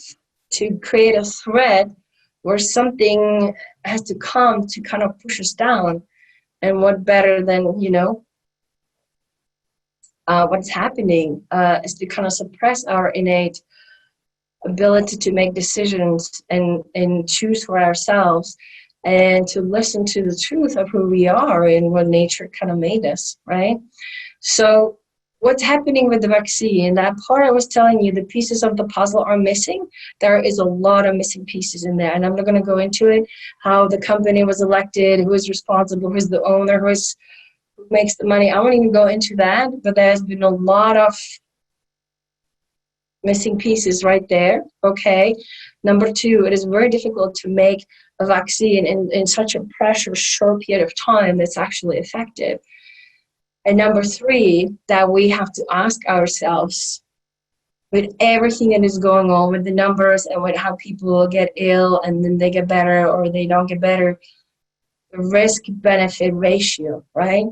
to create a thread where something has to come to kind of push us down. And what better than what's happening is to kind of suppress our innate ability to make decisions and choose for ourselves and to listen to the truth of who we are and what nature kind of made us, right? So what's happening with the vaccine, that part I was telling you, the pieces of the puzzle are missing. There is a lot of missing pieces in there, and I'm not going to go into it, how the company was elected, who is responsible, who's the owner, who makes the money. I won't even go into that, but there's been a lot of missing pieces right there, okay? Number two, it is very difficult to make a vaccine in such a pressure short period of time that's actually effective. And number three, that we have to ask ourselves, with everything that is going on with the numbers and with how people get ill and then they get better or they don't get better, the risk-benefit ratio, right?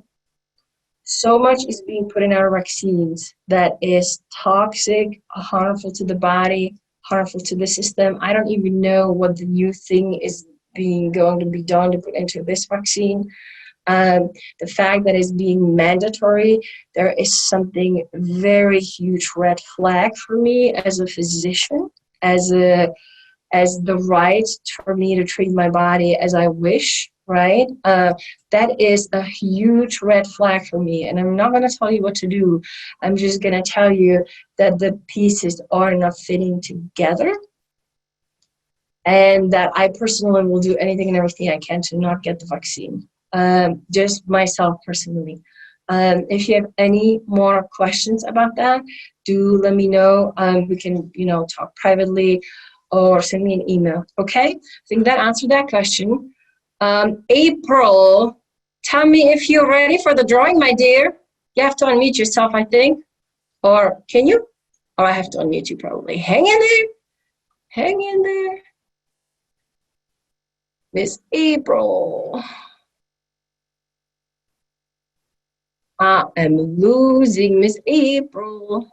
So much is being put in our vaccines that is toxic, harmful to the body, harmful to the system. I don't even know what the new thing is going to be done to put into this vaccine. The fact that it's being mandatory, there is something very huge red flag for me as a physician, as the right for me to treat my body as I wish, right? That is a huge red flag for me. And I'm not going to tell you what to do. I'm just going to tell you that the pieces are not fitting together. And that I personally will do anything and everything I can to not get the vaccine. Just myself personally. If you have any more questions about that, do let me know. We can, talk privately or send me an email. Okay? I think that answered that question. April, tell me if you're ready for the drawing, my dear. You have to unmute yourself, I think. Or can you? Oh, I have to unmute you probably. Hang in there. Hang in there. Miss April. I am losing Miss April.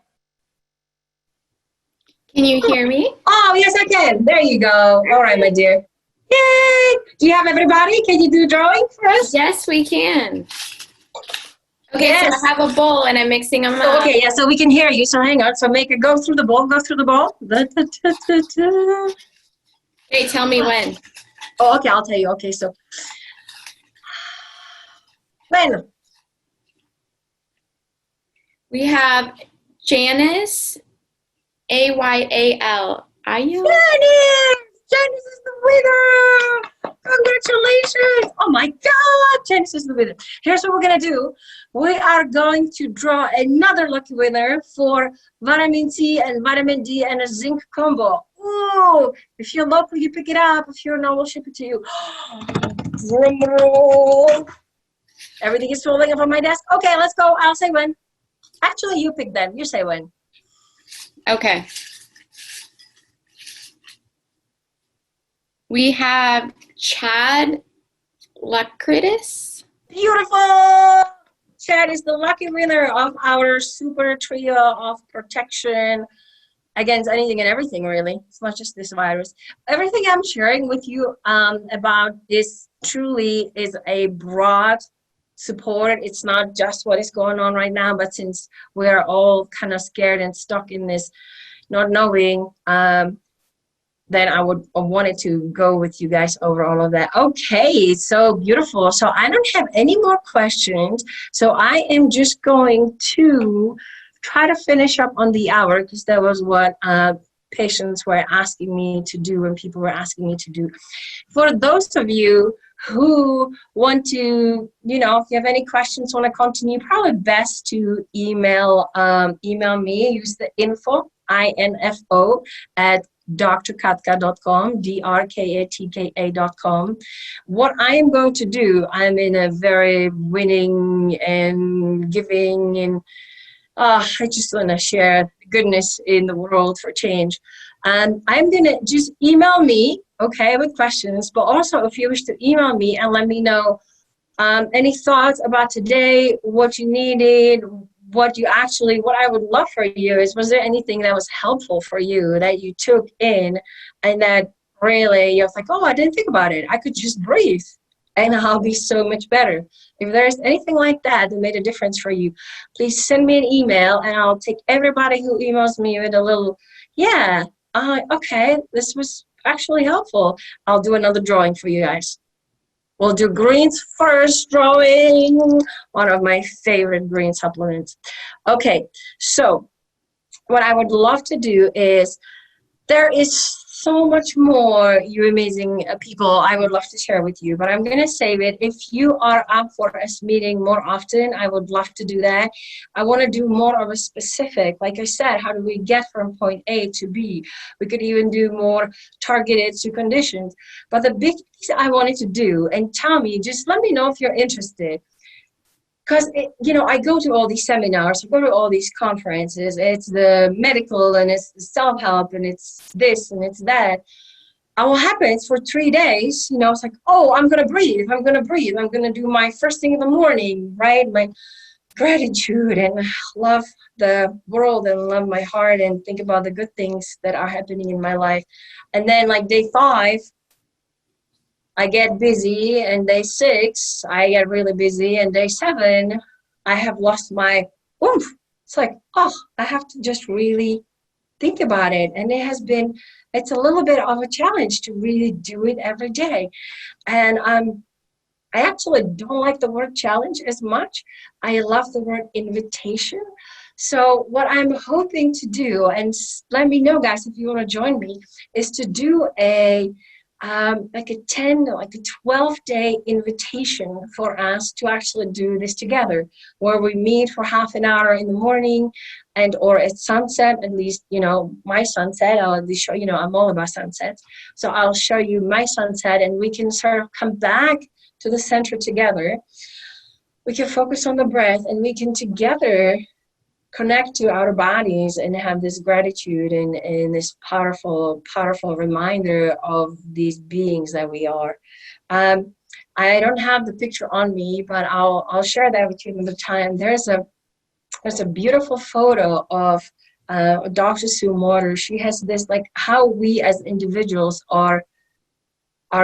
Can you hear me? Oh, yes, I can. There you go. All right, my dear. Yay! Do you have everybody? Can you do a drawing for us? Yes, we can. Okay, Yes. so I have a bowl and I'm mixing them Oh, up. okay, yeah, so we can hear you. So hang on. So make it go through the bowl. Go through the bowl. Da, da, da, da, da. Okay, tell me when. Oh, okay, I'll tell you. Okay, so when? We have Janice, Ayal. Ayal? Janice! Janice is the winner! Congratulations! Oh my God, Janice is the winner. Here's what we're gonna do. We are going to draw another lucky winner for vitamin C and vitamin D and a zinc combo. Ooh! If you're local, you pick it up. If you're not, we'll ship it to you. Drum roll. Everything is falling up on my desk. Okay, let's go. I'll say when. Actually, you pick them. You say when. Okay. We have Chad Lakridis. Beautiful! Chad is the lucky winner of our super trio of protection against anything and everything, really. It's not just this virus. Everything I'm sharing with you about this truly is a broad support. It's not just what is going on right now, but since we're all kind of scared and stuck in this not knowing, then I wanted to go with you guys over all of that. Okay, so beautiful. So I don't have any more questions. So I am just going to try to finish up on the hour because that was what patients were asking me to do and people were asking me to do. For those of you who want to, you know, if you have any questions, want to continue, probably best to email me. Use the info, INFO, at drkatka.com, drkatka.com. What I am going to do, I'm in a very winning and giving and I just want to share goodness in the world for change. And I'm going to just email me, okay, with questions, but also if you wish to email me and let me know any thoughts about today, what you needed, what I would love for you is, was there anything that was helpful for you that you took in and that really you're like, oh, I didn't think about it. I could just breathe and I'll be so much better. If there's anything like that that made a difference for you, please send me an email and I'll take everybody who emails me with a little, yeah, okay, this was actually helpful. I'll do another drawing for you guys. We'll do greens first, drawing, one of my favorite green supplements. Okay, so what I would love to do is, there is so much more, you amazing people, I would love to share with you, but I'm going to save it. If you are up for us meeting more often, I would love to do that. I want to do more of a specific, like I said, how do we get from point A to B? We could even do more targeted to conditions. But the big piece I wanted to do, and tell me, just let me know if you're interested. Because, you know, I go to all these seminars, I go to all these conferences, it's the medical and it's the self-help and it's this and it's that. And what happens for 3 days, you know, it's like, oh, I'm going to breathe. I'm going to do my first thing in the morning, right? My gratitude and love the world and love my heart and think about the good things that are happening in my life. And then like day 5, I get busy, and day 6, I get really busy, and day 7, I have lost my oomph. It's like, oh, I have to just really think about it. And it's a little bit of a challenge to really do it every day. And I actually don't like the word challenge as much. I love the word invitation. So what I'm hoping to do, and let me know, guys, if you want to join me, is to do like a 12-day invitation for us to actually do this together, where we meet for half an hour in the morning or at sunset, at least, you know, my sunset. I'll at least show, you know, I'm all about sunsets. So I'll show you my sunset and we can sort of come back to the center together. We can focus on the breath and we can together connect to our bodies and have this gratitude and this powerful, powerful reminder of these beings that we are. I don't have the picture on me, but I'll share that with you another time. There's a beautiful photo of Dr. Sue Morter. She has this, like, how we as individuals are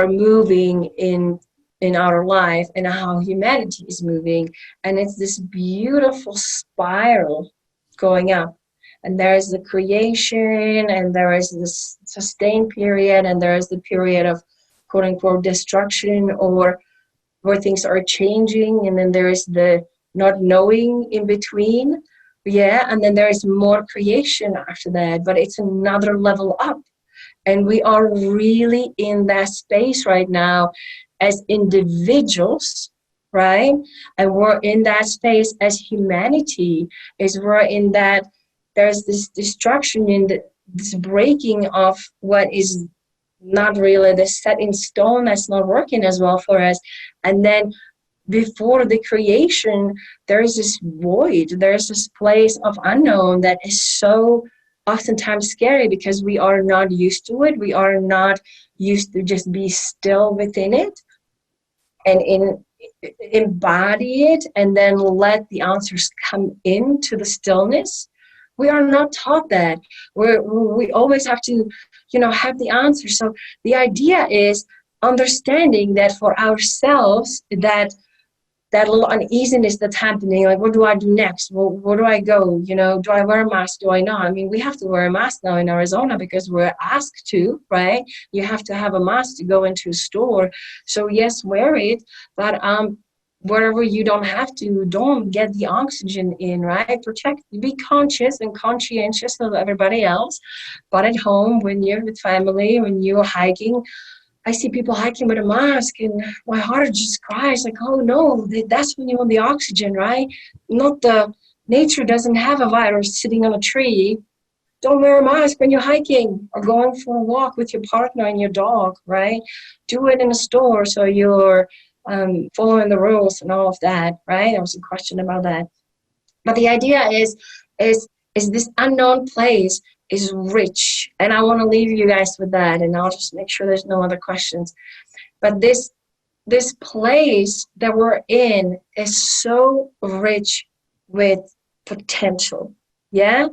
moving in our life and how humanity is moving, and it's this beautiful spiral going up, and there's the creation, and there is this sustained period, and there is the period of quote unquote destruction, or where things are changing, and then there is the not knowing in between, and then there is more creation after that, but it's another level up. And we are really in that space right now as individuals, right? And we're in that space as humanity, is we're in that there's this destruction in this breaking of what is not really the set in stone, that's not working as well for us. And then before the creation, there is this void, there's this place of unknown that is so oftentimes scary because we are not used to it. We are not used to just be still within it and embody it and then let the answers come into the stillness. We are not taught that. We always have to, have the answer. So the idea is understanding that for ourselves, that little uneasiness that's happening, like, what do I do next? Well, where do I go? Do I wear a mask? Do I not? I mean, we have to wear a mask now in Arizona because we're asked to, right? You have to have a mask to go into a store. So yes, wear it, but wherever you don't have to, don't get the oxygen in, right? Protect, be conscious and conscientious of everybody else. But at home, when you're with family, when you're hiking, I see people hiking with a mask and my heart just cries like, oh no, that's when you want the oxygen, right? Nature doesn't have a virus sitting on a tree. Don't wear a mask when you're hiking or going for a walk with your partner and your dog, right? Do it in a store so you're following the rules and all of that, right? There was a question about that. But the idea is this unknown place is rich, and I want to leave you guys with that, and I'll just make sure there's no other questions. But this place that we're in is so rich with potential, yeah?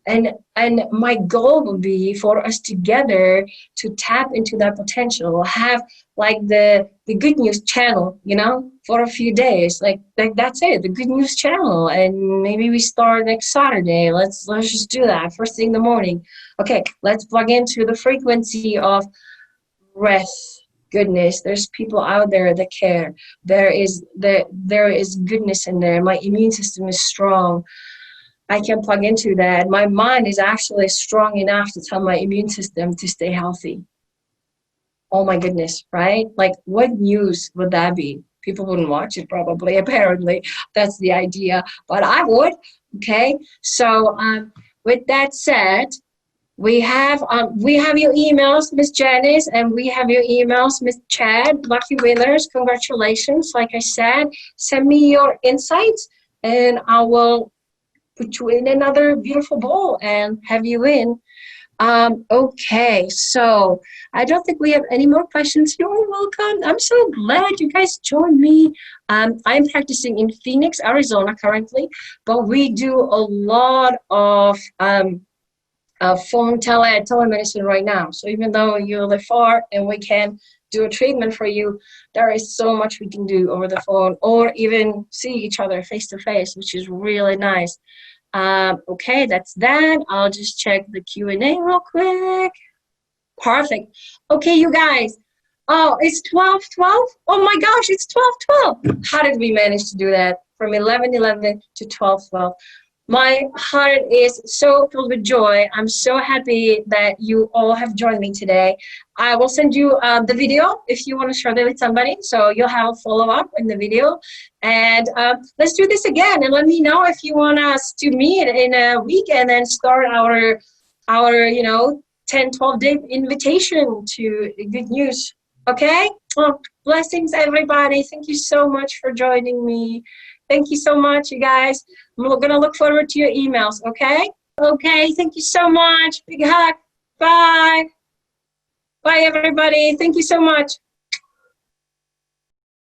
And my goal would be for us together to tap into that potential, have like the good news channel, for a few days, like that's it, the good news channel, and maybe we start next Saturday. Let's just do that first thing in the morning. Okay, let's plug into the frequency of breath. Goodness, there's people out there that care. There is goodness in there. My immune system is strong. I can plug into that. My mind is actually strong enough to tell my immune system to stay healthy. Oh my goodness, right? Like, what news would that be? People wouldn't watch it probably, apparently. That's the idea, but I would, okay? So with that said, we have your emails, Miss Janice, and we have your emails, Miss Chad. Lucky winners, congratulations. Like I said, send me your insights and I will put you in another beautiful bowl and have you in. Okay, so I don't think we have any more questions. You're welcome. I'm so glad you guys joined me. I'm practicing in Phoenix, Arizona currently, but we do a lot of phone telemedicine right now. So even though you live far and we can do a treatment for you, there is so much we can do over the phone or even see each other face to face, which is really nice. Okay, that's that. I'll just check the Q&A real quick. Perfect. Okay, you guys. Oh, it's 12:12? Oh my gosh, it's 12:12. How did we manage to do that? From 11:11 to 12:12. My heart is so filled with joy. I'm so happy that you all have joined me today. I will send you the video if you want to share that with somebody. So you'll have a follow-up in the video. And let's do this again. And let me know if you want us to meet in a week and then start our 10, 12-day invitation to good news. Okay? Well, blessings, everybody. Thank you so much for joining me. Thank you so much, you guys. We're going to look forward to your emails, okay? Okay, thank you so much. Big hug. Bye. Bye, everybody. Thank you so much.